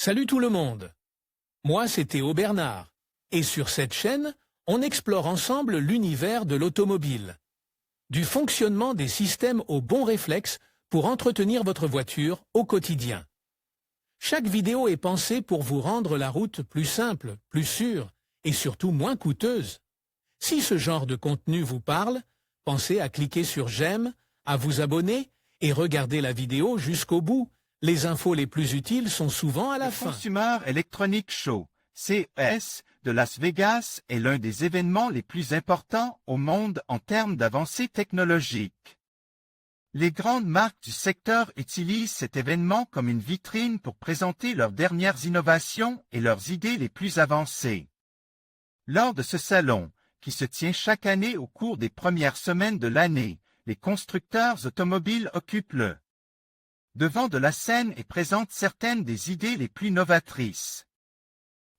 Salut tout le monde. Moi, c'est Théo Bernard. Et sur cette chaîne, on explore ensemble l'univers de l'automobile. Du fonctionnement des systèmes aux bons réflexes pour entretenir votre voiture au quotidien. Chaque vidéo est pensée pour vous rendre la route plus simple, plus sûre et surtout moins coûteuse. Si ce genre de contenu vous parle, pensez à cliquer sur j'aime, à vous abonner et regarder la vidéo jusqu'au bout. Les infos les plus utiles sont souvent à la fin. Le Consumer Electronics Show, CES, de Las Vegas est l'un des événements les plus importants au monde en termes d'avancées technologiques. Les grandes marques du secteur utilisent cet événement comme une vitrine pour présenter leurs dernières innovations et leurs idées les plus avancées. Lors de ce salon, qui se tient chaque année au cours des premières semaines de l'année, les constructeurs automobiles occupent le devant de la scène et présentent certaines des idées les plus novatrices.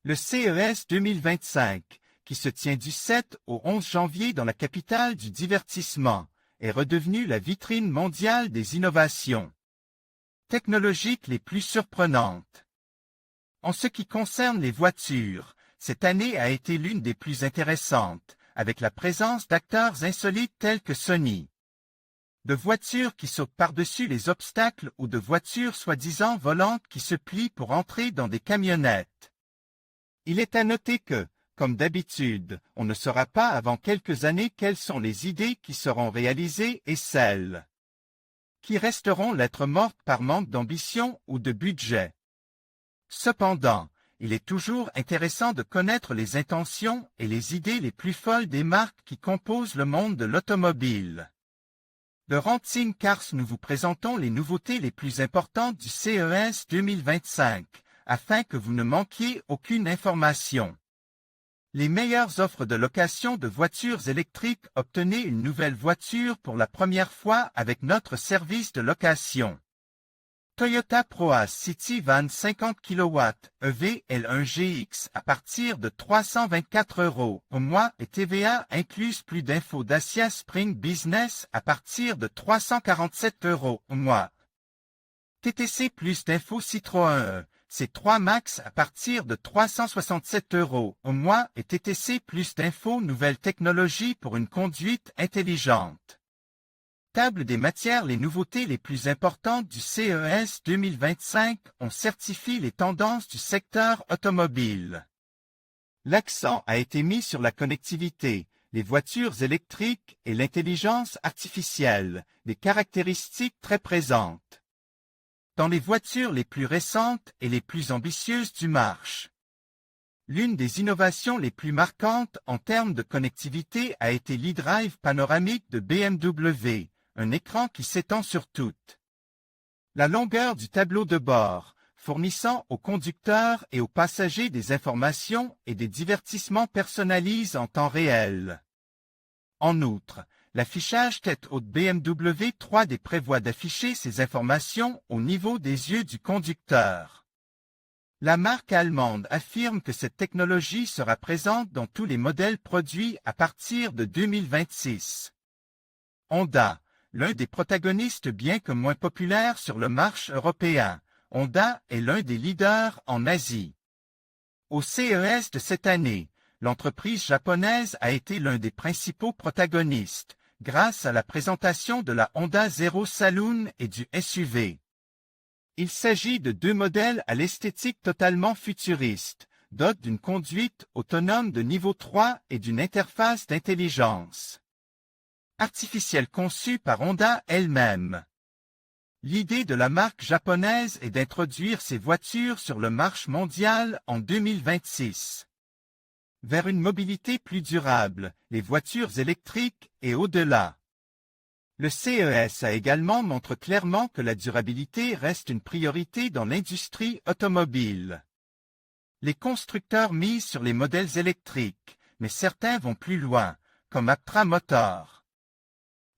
Le CES 2025, qui se tient du 7 au 11 janvier dans la capitale du divertissement, est redevenu la vitrine mondiale des innovations technologiques les plus surprenantes. En ce qui concerne les voitures, cette année a été l'une des plus intéressantes, avec la présence d'acteurs insolites tels que Sony, de voitures qui sautent par-dessus les obstacles ou de voitures soi-disant volantes qui se plient pour entrer dans des camionnettes. Il est à noter que, comme d'habitude, on ne saura pas avant quelques années quelles sont les idées qui seront réalisées et celles qui resteront lettre morte par manque d'ambition ou de budget. Cependant, il est toujours intéressant de connaître les intentions et les idées les plus folles des marques qui composent le monde de l'automobile. De Renting Cars, nous vous présentons les nouveautés les plus importantes du CES 2025, afin que vous ne manquiez aucune information. Les meilleures offres de location de voitures électriques. Obtenez une nouvelle voiture pour la première fois avec notre service de location. Toyota Proace City Van 50 kW EV L1GX à partir de 324 € au mois et TVA incluse. Plus d'infos. Dacia Spring Business à partir de 347 € au mois. TTC. Plus d'infos. Citroën C3 Max à partir de 367 € au mois et TTC. Plus d'infos. Nouvelle technologie pour une conduite intelligente. Table des matières. Les nouveautés les plus importantes du CES 2025. On certifie les tendances du secteur automobile. L'accent a été mis sur la connectivité, les voitures électriques et l'intelligence artificielle, des caractéristiques très présentes dans les voitures les plus récentes et les plus ambitieuses du marché. L'une des innovations les plus marquantes en termes de connectivité a été l'e-drive panoramique de BMW, un écran qui s'étend sur toute la longueur du tableau de bord, fournissant aux conducteurs et aux passagers des informations et des divertissements personnalisés en temps réel. En outre, l'affichage tête haute BMW 3D prévoit d'afficher ces informations au niveau des yeux du conducteur. La marque allemande affirme que cette technologie sera présente dans tous les modèles produits à partir de 2026. Honda, l'un des protagonistes bien que moins populaire sur le marché européen, Honda est l'un des leaders en Asie. Au CES de cette année, l'entreprise japonaise a été l'un des principaux protagonistes, grâce à la présentation de la Honda Zero Saloon et du SUV. Il s'agit de deux modèles à l'esthétique totalement futuriste, dotés d'une conduite autonome de niveau 3 et d'une interface d'intelligence artificielle conçue par Honda elle-même. L'idée de la marque japonaise est d'introduire ces voitures sur le marché mondial en 2026. Vers une mobilité plus durable, les voitures électriques et au-delà. Le CES a également montré clairement que la durabilité reste une priorité dans l'industrie automobile. Les constructeurs misent sur les modèles électriques, mais certains vont plus loin, comme Aptra Motors.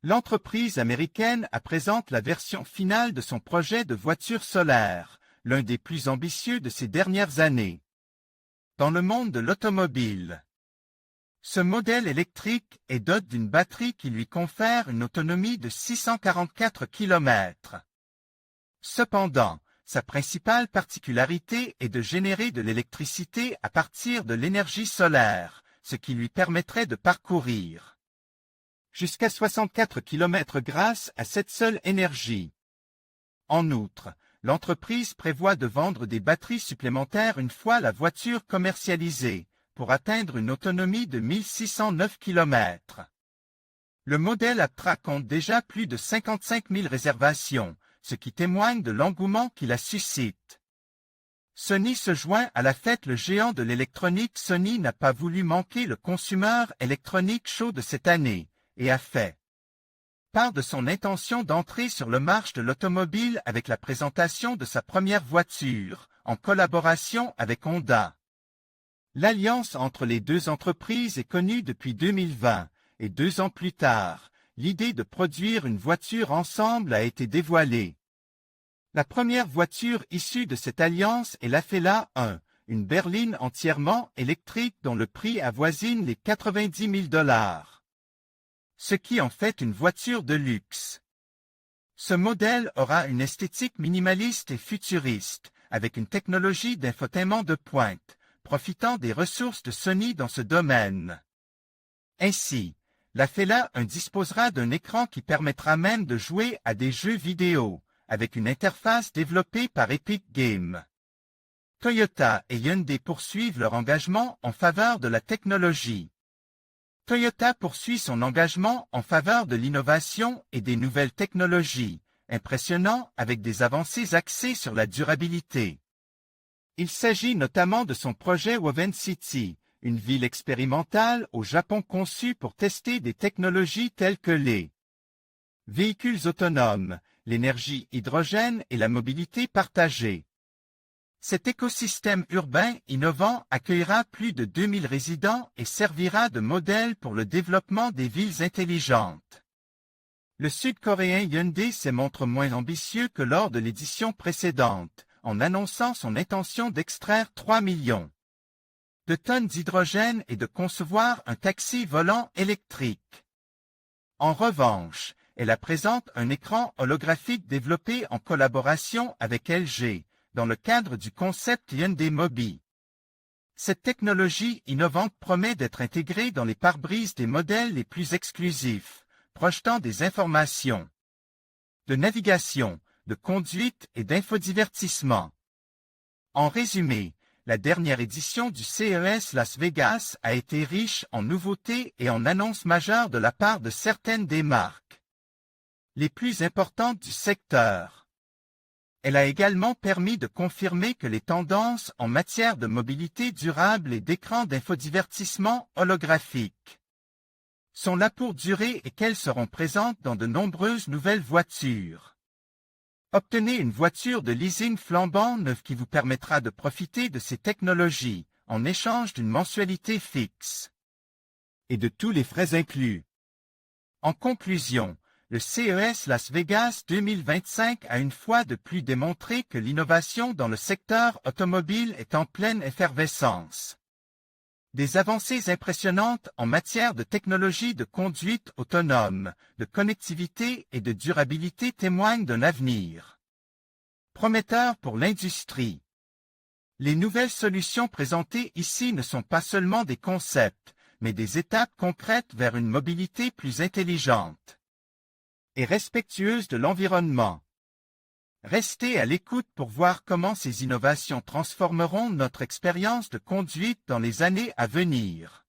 L'entreprise américaine présente la version finale de son projet de voiture solaire, l'un des plus ambitieux de ces dernières années. Dans le monde de l'automobile, ce modèle électrique est doté d'une batterie qui lui confère une autonomie de 644 km. Cependant, sa principale particularité est de générer de l'électricité à partir de l'énergie solaire, ce qui lui permettrait de parcourir jusqu'à 64 km grâce à cette seule énergie. En outre, l'entreprise prévoit de vendre des batteries supplémentaires une fois la voiture commercialisée, pour atteindre une autonomie de 1609 km. Le modèle Aptra compte déjà plus de 55 000 réservations, ce qui témoigne de l'engouement qu'il la suscite. Sony se joint à la fête. Le géant de l'électronique Sony n'a pas voulu manquer le Consumer Electronics Show de cette année, et a fait part de son intention d'entrer sur le marché de l'automobile avec la présentation de sa première voiture, en collaboration avec Honda. L'alliance entre les deux entreprises est connue depuis 2020, et 2 ans plus tard, l'idée de produire une voiture ensemble a été dévoilée. La première voiture issue de cette alliance est l'Afeela 1, une berline entièrement électrique dont le prix avoisine les 90 000 $, ce qui en fait une voiture de luxe. Ce modèle aura une esthétique minimaliste et futuriste, avec une technologie d'infotainment de pointe, profitant des ressources de Sony dans ce domaine. Ainsi, l'Afeela 1 disposera d'un écran qui permettra même de jouer à des jeux vidéo, avec une interface développée par Epic Games. Toyota et Hyundai poursuivent leur engagement en faveur de la technologie. Toyota poursuit son engagement en faveur de l'innovation et des nouvelles technologies, impressionnant avec des avancées axées sur la durabilité. Il s'agit notamment de son projet Woven City, une ville expérimentale au Japon conçue pour tester des technologies telles que les véhicules autonomes, l'énergie hydrogène et la mobilité partagée. Cet écosystème urbain innovant accueillera plus de 2000 résidents et servira de modèle pour le développement des villes intelligentes. Le Sud-Coréen Hyundai se montre moins ambitieux que lors de l'édition précédente, en annonçant son intention d'extraire 3 millions de tonnes d'hydrogène et de concevoir un taxi volant électrique. En revanche, elle présente un écran holographique développé en collaboration avec LG, dans le cadre du concept Hyundai Mobi. Cette technologie innovante promet d'être intégrée dans les pare-brises des modèles les plus exclusifs, projetant des informations de navigation, de conduite et d'infodivertissement. En résumé, la dernière édition du CES Las Vegas a été riche en nouveautés et en annonces majeures de la part de certaines des marques les plus importantes du secteur. Elle a également permis de confirmer que les tendances en matière de mobilité durable et d'écrans d'infodivertissement holographiques sont là pour durer et qu'elles seront présentes dans de nombreuses nouvelles voitures. Obtenez une voiture de leasing flambant neuve qui vous permettra de profiter de ces technologies en échange d'une mensualité fixe et de tous les frais inclus. En conclusion, le CES Las Vegas 2025 a une fois de plus démontré que l'innovation dans le secteur automobile est en pleine effervescence. Des avancées impressionnantes en matière de technologie de conduite autonome, de connectivité et de durabilité témoignent d'un avenir prometteur pour l'industrie. Les nouvelles solutions présentées ici ne sont pas seulement des concepts, mais des étapes concrètes vers une mobilité plus intelligente et respectueuse de l'environnement. Restez à l'écoute pour voir comment ces innovations transformeront notre expérience de conduite dans les années à venir.